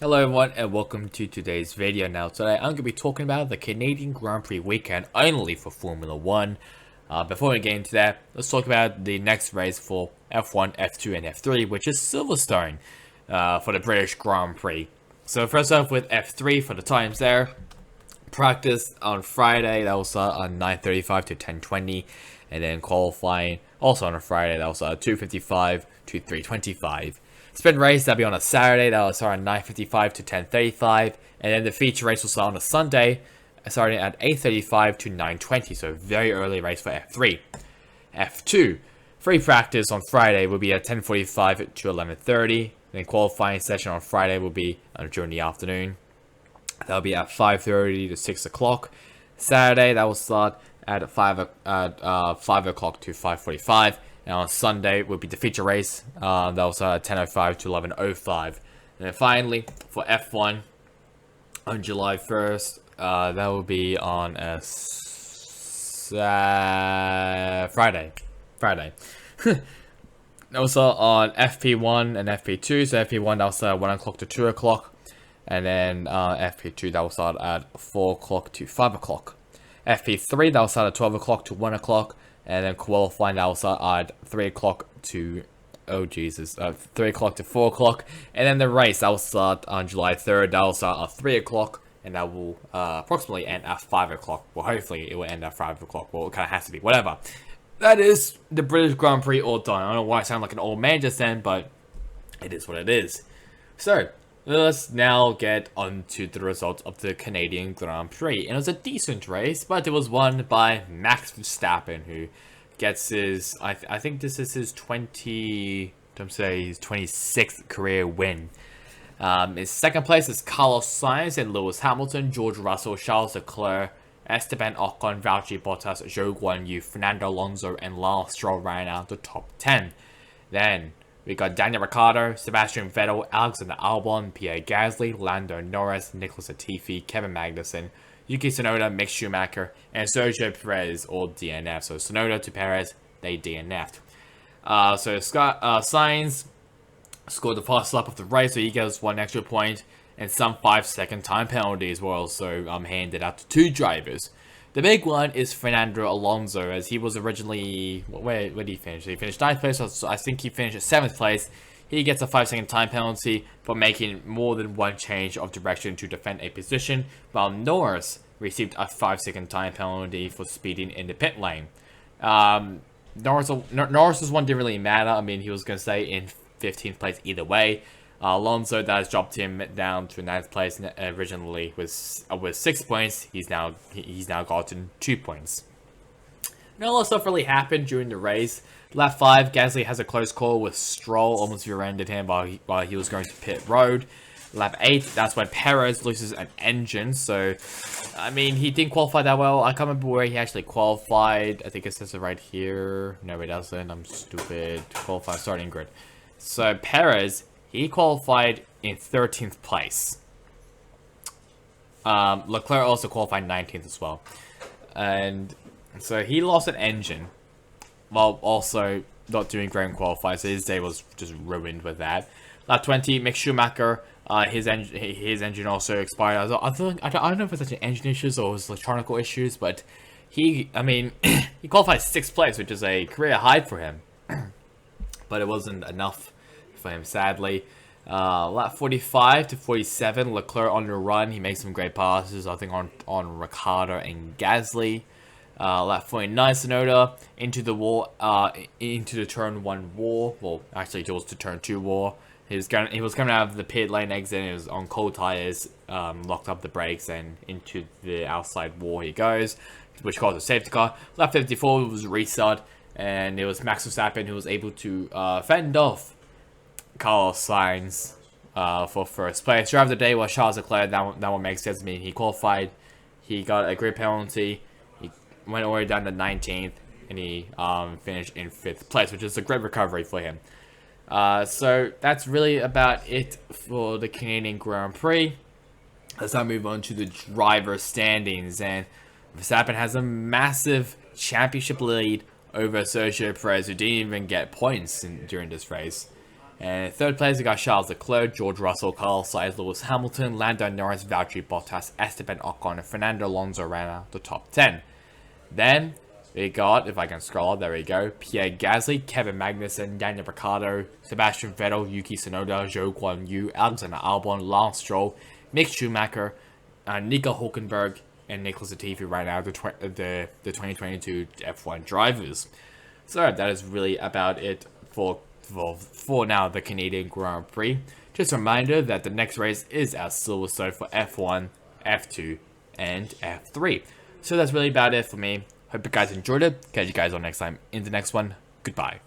Hello everyone and welcome to today's video. Now today I'm going to be talking about the Canadian Grand Prix weekend only for Formula 1. Before we get into that, let's talk about the next race for F1, F2 and F3, which is Silverstone for the British Grand Prix. So first off with F3 for the times there. Practice on Friday, that was on 9:35 to 10:20, and then qualifying also on a Friday, that was 2:55 to 3:25. Sprint race, that'll be on a Saturday, that will start at 9:55 to 10:35, and then the feature race will start on a Sunday, starting at 8:35 to 9:20, so very early race for F3. F2, free practice on Friday will be at 10:45 to 11:30, then qualifying session on Friday will be during the afternoon. That'll be at 5:30 to 6 o'clock. Saturday, that will start at 5 o'clock to 5:45. And on Sunday will be the feature race. That will start at 10:05 to 11:05. And then finally, for F1, on July 1st, that will be on a Friday. Also on FP1 and FP2. So FP1, that will start at 1 o'clock to 2 o'clock. And then FP2, that will start at 4 o'clock to 5 o'clock. FP3, that will start at 12 o'clock to 1 o'clock. And then qualifying, that will start at 3 o'clock to, 3 o'clock to 4 o'clock. And then the race, that will start on July 3rd. That will start at 3 o'clock. And that will approximately end at 5 o'clock. Well, hopefully it will end at 5 o'clock. Well, it kind of has to be. Whatever. That is the British Grand Prix all done. I don't know why I sound like an old man just then, but it is what it is. So, let's now get onto the results of the Canadian Grand Prix. And it was a decent race, but it was won by Max Verstappen, who gets his, I think this is his 26th career win. His second place is Carlos Sainz and Lewis Hamilton, George Russell, Charles Leclerc, Esteban Ocon, Valtteri Bottas, Zhou Guanyu, Fernando Alonso, and Lance Stroll ran out the top 10. Then we got Daniel Ricciardo, Sebastian Vettel, Alexander Albon, Pierre Gasly, Lando Norris, Nicholas Latifi, Kevin Magnussen, Yuki Tsunoda, Mick Schumacher, and Sergio Perez all DNF. So Tsunoda to Perez, they DNF'd. Sainz scored the fastest lap of the race, so he gets 1 extra point, and some 5-second time penalties were also handed out to 2 drivers. The big one is Fernando Alonso, as he was originally, where did he finish? He finished 9th place, so I think he finished at 7th place. He gets a 5-second time penalty for making more than one change of direction to defend a position, while Norris received a 5-second time penalty for speeding in the pit lane. Norris's one didn't really matter. I mean, he was going to stay in 15th place either way. Alonso, that has dropped him down to 9th place originally with 6 points. He's now gotten 2 points. Not a lot of stuff really happened during the race. Lap 5, Gasly has a close call with Stroll, almost rear-ended him while he was going to pit road. Lap 8, that's when Perez loses an engine. So, I mean, he didn't qualify that well. I can't remember where he actually qualified. I think it says it right here. No, it doesn't. I'm stupid. Qualify starting grid. So, Perez, he qualified in 13th place. Leclerc also qualified 19th as well. And so he lost an engine while also not doing great in qualifying. So his day was just ruined with that. Lap 20, Mick Schumacher, his engine also expired. I don't know if it's actually engine issues or it was electronic issues, but he qualified 6th place, which is a career high for him. But it wasn't enough for him, sadly. Lap 45 to 47, Leclerc on the run. He makes some great passes, I think, on Ricciardo and Gasly. Lap 49, Tsunoda into the wall, into the turn 1 wall. Well, actually, it was the turn 2 wall. He was coming out of the pit lane exit. And he was on cold tires, locked up the brakes, and into the outside wall he goes, which caused a safety car. Lap 54 was a restart, and it was Max Verstappen who was able to fend off Carlos Sainz for first place. Driver of the day was Charles Leclerc. That one makes sense to me. He qualified. He got a grid penalty. He went all the way down to 19th, and he finished in 5th place, which is a great recovery for him. So that's really about it for the Canadian Grand Prix. Let's now move on to the driver standings, and Verstappen has a massive championship lead over Sergio Perez, who didn't even get points during this race. And in third place, we got Charles Leclerc, George Russell, Carlos Sainz, Lewis Hamilton, Lando Norris, Valtteri Bottas, Esteban Ocon, and Fernando Alonso ran out the top 10. Then we got, if I can scroll up, there we go, Pierre Gasly, Kevin Magnussen, Daniel Ricciardo, Sebastian Vettel, Yuki Tsunoda, Zhou Guan Yu, Alexander Albon, Lance Stroll, Mick Schumacher, Nico Hulkenberg, and Nicholas Latifi right now, the 2022 F1 drivers. So that is really about it for now, the Canadian Grand Prix. Just a reminder that the next race is at Silverstone for F1, F2, and F3. So that's really about it for me. Hope you guys enjoyed it. Catch you guys on next time in the next one. Goodbye.